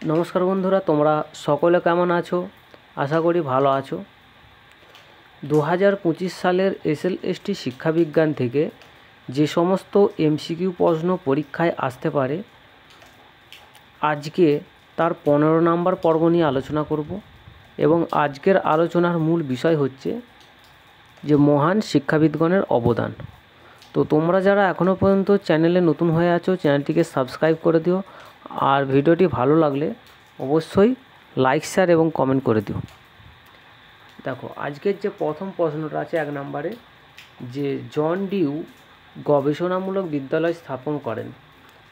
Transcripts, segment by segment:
নমস্কার বন্ধুরা, তোমরা সকলে কেমন আছো? আশা করি ভালো আছো। 2025 সালের SLST শিক্ষাবিজ্ঞান থেকে যে সমস্ত MCQ প্রশ্ন পরীক্ষায় আসতে পারে, আজকে তার 15 নম্বর পর্ব নিয়ে আলোচনা করব। এবং আজকের আলোচনার মূল বিষয় হচ্ছে যে মহান শিক্ষাবিদগণের অবদান। তো তোমরা যারা এখনও পর্যন্ত চ্যানেলে নতুন হয়ে আছো, চ্যানেলটিকে সাবস্ক্রাইব করে দিও। আর ভিডিওটি ভালো লাগলে অবশ্যই লাইক, শেয়ার এবং কমেন্ট করে দিও। দেখো, আজকের যে প্রথম প্রশ্নটা আছে 1 নম্বরে, যে জন ডিউ গবেষণামূলক বিদ্যালয় স্থাপন করেন।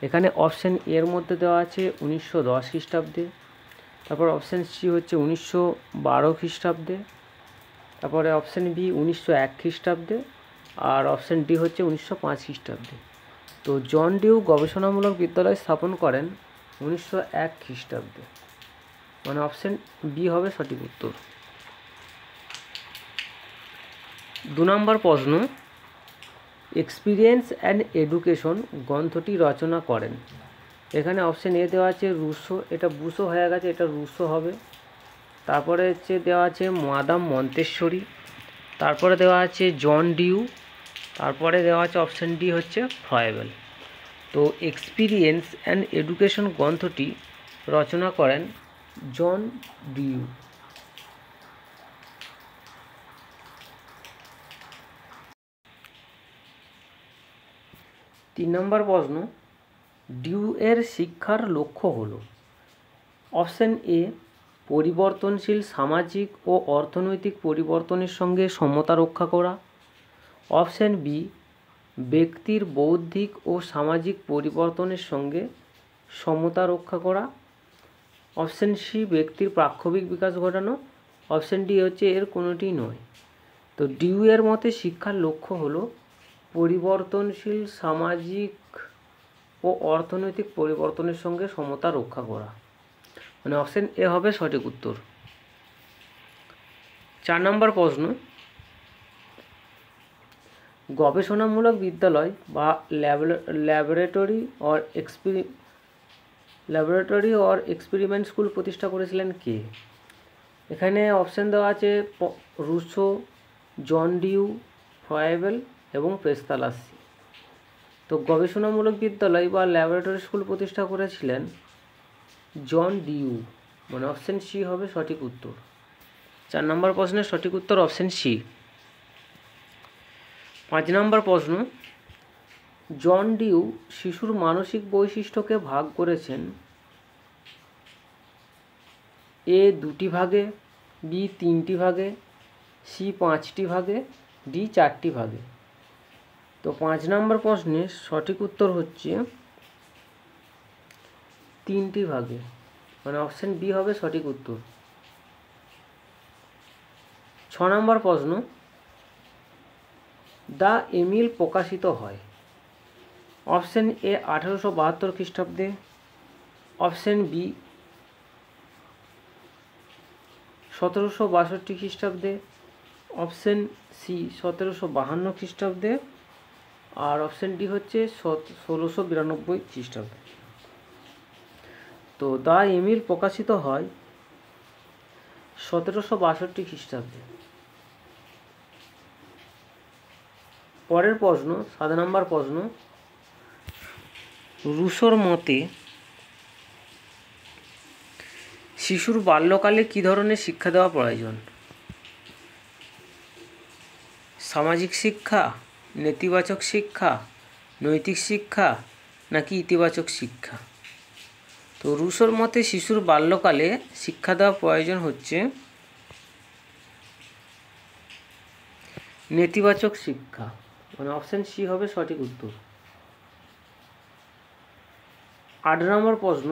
এখানে অপশান এর মধ্যে দেওয়া আছে 1910 খ্রিস্টাব্দে, তারপর অপশান সি হচ্ছে 1912 খ্রিস্টাব্দে, তারপরে অপশান বি 1901 খ্রিস্টাব্দে, আর অপশান ডি হচ্ছে 1905 খ্রিস্টাব্দে। তো জন ডিউ গবেষণামূলক বিদ্যালয় স্থাপন করেন 1901 খ্রিস্টাব্দে, মানে অপশান বি হবে সঠিক উত্তর। 2 নম্বর প্রশ্ন, এক্সপিরিয়েন্স অ্যান্ড এডুকেশন গ্রন্থটি রচনা করেন। এখানে অপশান এ দেওয়া আছে রুসো, এটা বুসো হয়ে গেছে, এটা রুসো হবে। তারপরে হচ্ছে দেওয়া আছে মাদাম মন্তেশ্বরী, তারপরে দেওয়া আছে জন ডিউ, তারপরে দেওয়া আছে অপশান ডি হচ্ছে ফ্রয়েবেল। তো এক্সপিরিয়েন্স অ্যান্ড এডুকেশন গ্রন্থটি রচনা করেন জন ডিউ। 3 নম্বর প্রশ্ন, ডিউ এর শিক্ষার লক্ষ্য হলো। অপশান এ পরিবর্তনশীল সামাজিক ও অর্থনৈতিক পরিবর্তনের সঙ্গে সমতা রক্ষা করা। অপশান বি ব্যক্তির বৌদ্ধিক ও সামাজিক পরিবর্তনের সঙ্গে সমতা রক্ষা করা। অপশান সি ব্যক্তির প্রাক্ষবিক বিকাশ ঘটানো। অপশান ডি হচ্ছে এর কোনোটি নয়। তো ডিউ এর মতে শিক্ষার লক্ষ্য হলো পরিবর্তনশীল সামাজিক ও অর্থনৈতিক পরিবর্তনের সঙ্গে সমতা রক্ষা করা, মানে অপশান এ হবে সঠিক উত্তর। 4 নম্বর প্রশ্ন, গবেষণামূলক বিদ্যালয় বা ল্যাবরেটরি অর এক্সপেরিমেন্ট স্কুল প্রতিষ্ঠা করেছিলেন কে? এখানে অপশান দেওয়া আছে রুসো, জন ডিউ, ফ্রয়েবেল এবং পেস্তালাসি। তো গবেষণামূলক বিদ্যালয় বা ল্যাবরেটরি স্কুল প্রতিষ্ঠা করেছিলেন জন ডিউ, মানে অপশান সি হবে সঠিক উত্তর। 4 নম্বর প্রশ্নের সঠিক উত্তর অপশান সি। 5 নম্বর প্রশ্ন, জন ডিউ শিশুর মানসিক বৈশিষ্ট্যকে ভাগ করেছেন এ 2টি ভাগে, বি 3টি ভাগে, সি 5টি ভাগে, ডি 4টি ভাগে। তো 5 নম্বর প্রশ্নের সঠিক উত্তর হচ্ছে 3টি ভাগে, মানে অপশান বি হবে সঠিক উত্তর। 6 নম্বর প্রশ্ন, দ্য এমিল প্রকাশিত হয়। অপশান এ 1872 খ্রিস্টাব্দে, অপশান বি 1762 খ্রিস্টাব্দে, অপশান সি 1752 খ্রিস্টাব্দে, আর অপশান ডি হচ্ছে 1692 খ্রিস্টাব্দে। তো দ্য এমিল প্রকাশিত হয় 1762 খ্রিস্টাব্দে। পরের প্রশ্ন, 7 নম্বর প্রশ্ন, রুসোর মতে শিশুর বাল্যকালে কী ধরনের শিক্ষা দেওয়া প্রয়োজন? সামাজিক শিক্ষা, নেতিবাচক শিক্ষা, নৈতিক শিক্ষা নাকি ইতিবাচক শিক্ষা? তো রুসোর মতে শিশুর বাল্যকালে শিক্ষা দেওয়া প্রয়োজন হচ্ছে নেতিবাচক শিক্ষা, মানে অপশান সি হবে সঠিক উত্তর। 8 নম্বর প্রশ্ন,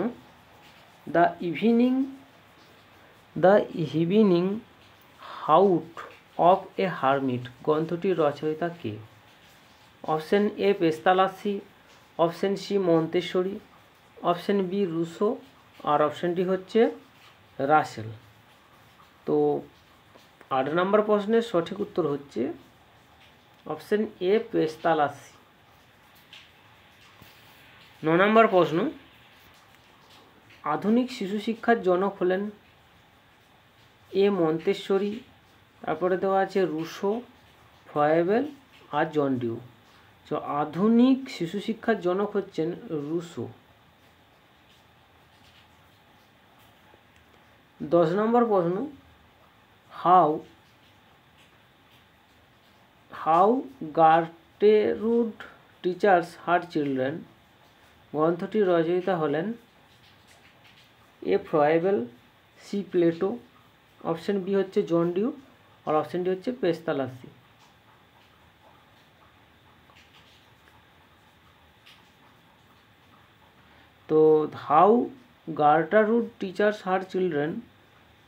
the evening hour of a hermit গ্রন্থটির রচয়িতা কে? Option A Pestalozzi, option C Montessori, option B Rousseau, আর অপশান ডি হচ্ছে রাসেল। তো 8 নম্বর প্রশ্নের সঠিক উত্তর হচ্ছে অপশান এ পেস্তালাসি। 9 নম্বর প্রশ্ন, আধুনিক শিশু শিক্ষার জনক হলেন এ মন্তেশ্বরী, তারপরে দেওয়া আছে রুশো, ফ্রয়েবেল আর জন ডিউ। তো আধুনিক শিশু শিক্ষার জনক হচ্ছেন রুশো। 10 নম্বর প্রশ্ন, how Gertrude teaches her children গ্রন্থটির রচয়িতা হলেন A Froebel, C Plato, option B হচ্ছে জন ডিউ আর অপশন ডি হচ্ছে পেস্তালাসি। তো how Gertrude teaches her children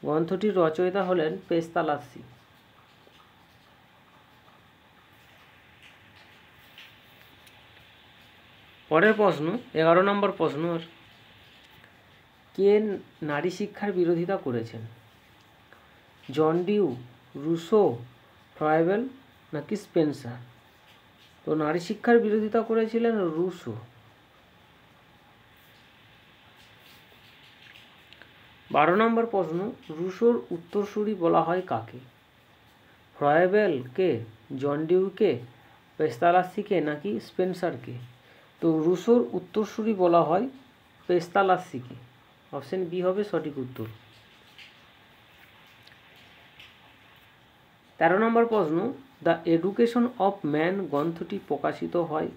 গ্রন্থটির রচয়িতা হলেন পেস্তালাসি। পরের প্রশ্ন 11 নম্বর প্রশ্ন, কে নারী শিক্ষার বিরোধিতা করেছেন? জন ডিউ, রুশো, ফ্রয়েবেল নাকি স্পেন্সার? তো নারী শিক্ষার বিরোধিতা করেছিলেন রুশো। 12 নম্বর প্রশ্ন, রুশোর উত্তরসূরি বলা হয় কাকে? ফ্রয়েবেলকে, জন ডিউকে, পেস্তালাসিকে নাকি স্পেন্সারকে? তো রুশোর উত্তরসূরি বলা হয় পেস্তালাসিকে। অপশন বি হবে সঠিক উত্তর। 13 নম্বর প্রশ্ন, দ্য এডুকেশন অফ ম্যান গ্রন্থটি প্রকাশিত হয়?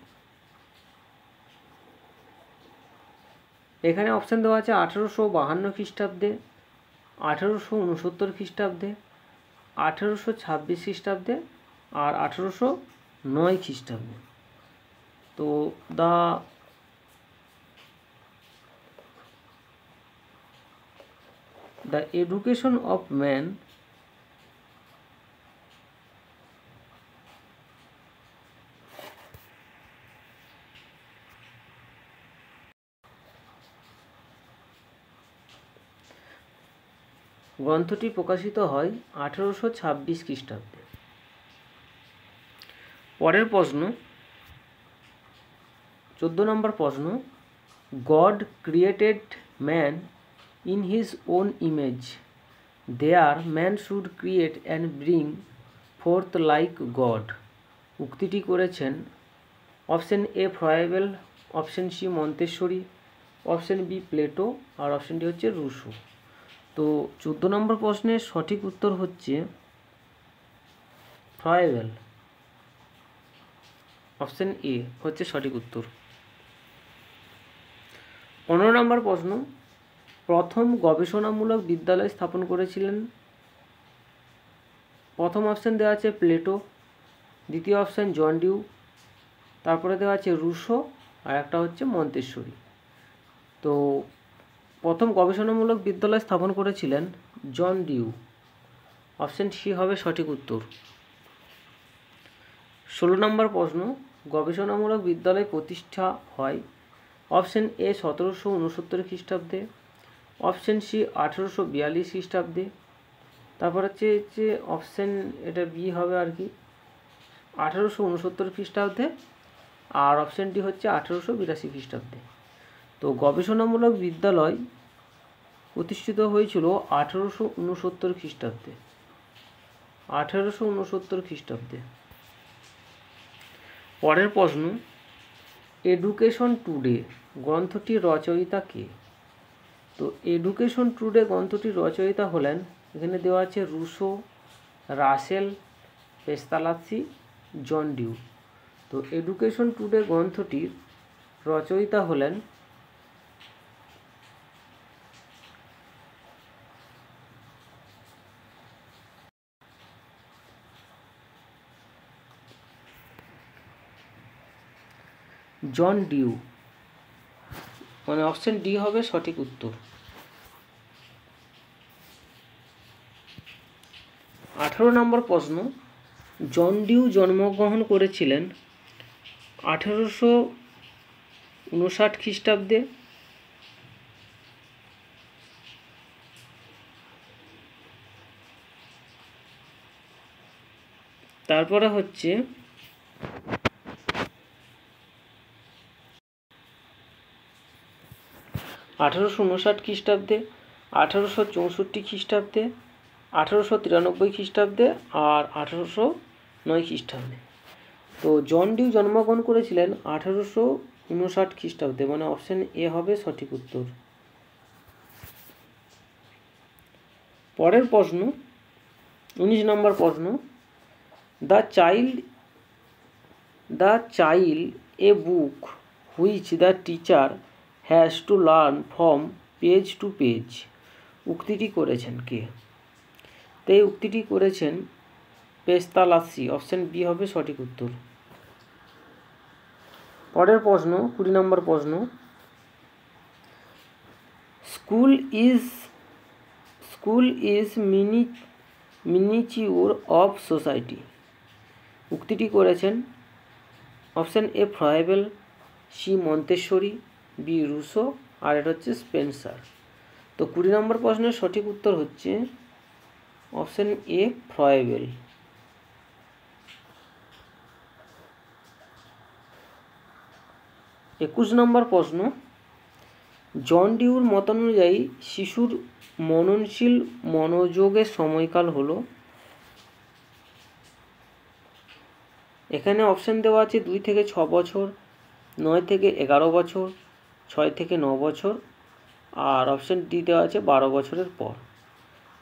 এখানে অপশান দেওয়া আছে 1852 খ্রিস্টাব্দে, 1869 খ্রিস্টাব্দে, 1826 খ্রিস্টাব্দে আর 1809 খ্রিস্টাব্দে। তো দ্য এডুকেশন অফ ম্যান গ্রন্থটি প্রকাশিত হয় 1826 খ্রিস্টাব্দে। পরের প্রশ্ন 14 নম্বর প্রশ্ন, God created man in his own image, there man should create and bring forth like God. উক্তিটি করেছেন option A Froebel, option C Montessori, option B Plato আর অপশন ডি হচ্ছে রুশো। তো 14 নম্বর প্রশ্নের সঠিক উত্তর হচ্ছে ফ্রয়েবেল, অপশন এ হচ্ছে সঠিক উত্তর। 15 নম্বর প্রশ্ন, প্রথম গবেষণামূলক বিদ্যালয় স্থাপন করেছিলেন? প্রথম অপশন দেওয়া আছে প্লেটো, দ্বিতীয় অপশন জন ডিউ, তারপরে দেওয়া আছে রুশো আর একটা হচ্ছে মন্তেশ্বরী। তো প্রথম গবেষণামূলক বিদ্যালয় স্থাপন করেছিলেন জন ডিউ, অপশন সি হবে সঠিক উত্তর। 16 নম্বর প্রশ্ন, গবেষণামূলক বিদ্যালয় প্রতিষ্ঠা হয়? অপশন এ 1769 খ্রিস্টাব্দে, অপশন সি 1842 খ্রিস্টাব্দে, তারপর হচ্ছে অপশন এটা বি হবে আর কি 1869 খ্রিস্টাব্দে আর অপশন ডি হচ্ছে 1882 খ্রিস্টাব্দে। তো গবেষণামূলক বিদ্যালয় প্রতিষ্ঠিত হয়েছিল 1869 খ্রিস্টাব্দে, 1869 খ্রিস্টাব্দে। পরের প্রশ্ন, এডুকেশন টুডে গ্রন্থটির রচয়িতা কে? তো এডুকেশন টুডে গ্রন্থটির রচয়িতা হলেন, এখানে দেওয়া আছে রুশো, রাসেল, পেস্তালাসি, জন ডিউ। তো এডুকেশন টুডে গ্রন্থটির রচয়িতা হলেন জন ডিউ, মানে অপশন ডি হবে সঠিক উত্তর। 18 নম্বর প্রশ্ন, জন ডিউ জন্মগ্রহণ করেছিলেন 1859 খ্রিস্টাব্দে, তারপরে হচ্ছে 1859 খ্রিস্টাব্দে, 1864 খ্রিস্টাব্দে, 1893 খ্রিস্টাব্দে আর 1809 খ্রিস্টাব্দে। তো জন ডিউ জন্মগ্রহণ করেছিলেন 1859 খ্রিস্টাব্দে, মানে অপশন এ হবে সঠিক উত্তর। পরের প্রশ্ন 19 নম্বর প্রশ্ন, the child a book which the teacher has to learn from page to page. উক্তিটি করেছেন কে? তো এই উক্তিটি করেছেন পেস্তালাসি, অপশন বি হবে সঠিক উত্তর। পরের প্রশ্ন 20 নম্বর প্রশ্ন, school is miniature of society. উক্তিটি করেছেন option A Froebel, C Montessori, B Rousseau, আর এটা হচ্ছে স্পেন্সার। তো 20 নম্বর প্রশ্নের সঠিক উত্তর হচ্ছে অপশন এ ফ্রয়েবেল। একুশ নম্বর প্রশ্ন, জন ডিউর মতানুযায়ী শিশুর মননশীল মনোযোগের সময়কাল হলো। এখানে অপশন দেওয়া আছে 2 থেকে 6 বছর, 9 থেকে 11 বছর, 6 থেকে 9 বছর, আর অপশন ডি দেওয়া আছে 12 বছরের পর।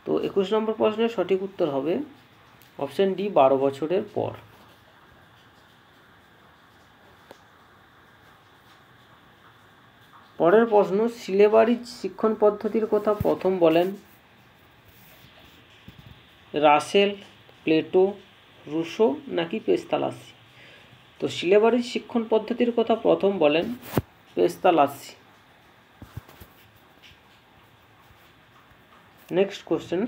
তো 21 নম্বর প্রশ্নের সঠিক উত্তর হবে অপশন ডি 12 বছরের পর। পরের প্রশ্ন, সিলেবারি শিক্ষণ পদ্ধতির কথা প্রথম বলেন রাসেল, প্লেটো, রুসো নাকি পেস্তালাসি? তো সিলেবারি শিক্ষণ পদ্ধতির কথা প্রথম বলেন Pestalozzi. Next question,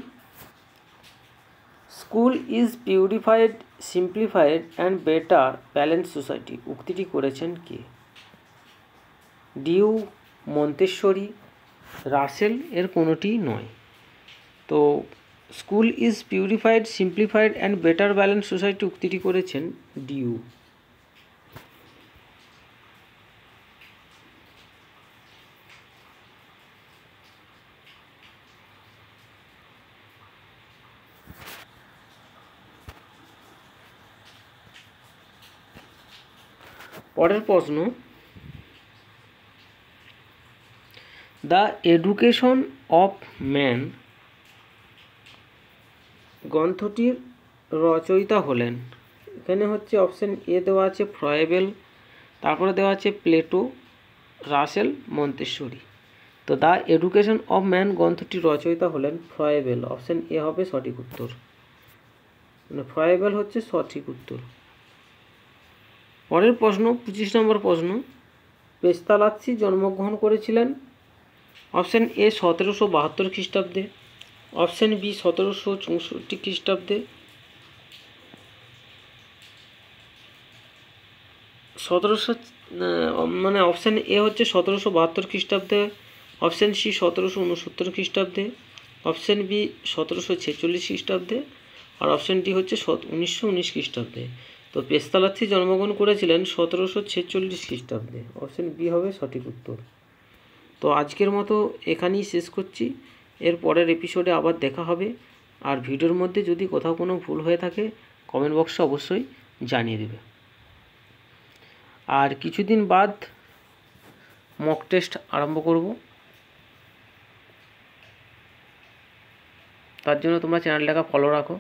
school is purified, simplified and better balance society. উক্তিটি করেছেন কে? ডিউ, মন্তেশ্বরী, রাসেল, এর কোনোটি নয়। তো school is purified, simplified and better balance society উক্তিটি করেছেন ডিউ। পরের প্রশ্ন, দ্য এডুকেশন অফ ম্যান গ্রন্থটির রচয়িতা হলেন। এখানে হচ্ছে অপশন এ দেওয়া আছে ফ্রয়েবেল, তারপরে দেওয়া আছে প্লেটো, রাসেল, মন্তেশ্বরী। তো দ্য এডুকেশন অফ ম্যান গ্রন্থটির রচয়িতা হলেন ফ্রয়েবেল, অপশন এ হবে সঠিক উত্তর, মানে ফ্রয়েবেল হচ্ছে সঠিক উত্তর। পরের প্রশ্ন 25 নম্বর প্রশ্ন, পেস্তালাসি জন্মগ্রহণ করেছিলেন অপশন এ 1772 খ্রিস্টাব্দে, অপশন বি 1764 খ্রিস্টাব্দে, মানে অপশন এ হচ্ছে 1772 খ্রিস্টাব্দে, অপশন সি 1769 খ্রিস্টাব্দে, অপশন বি 1746 খ্রিস্টাব্দে, আর অপশন ডি হচ্ছে 1919 খ্রিস্টাব্দে। তো পেস্তালাসি জন্মগ্রহণ করেছিলেন 1746 খ্রিস্টাব্দে, অপশন বি হবে সঠিক উত্তর। তো আজকের মতো এখানেই শেষ করছি, এর পরের এপিসোডে আবার দেখা হবে। আর ভিডিওর মধ্যে যদি কোথাও কোনো ভুল হয়ে থাকে কমেন্ট বক্সে অবশ্যই জানিয়ে দেবে। আর কিছুদিন বাদ মক টেস্ট আরম্ভ করব, তার জন্য তোমরা চ্যানেলটাকে ফলো রাখো।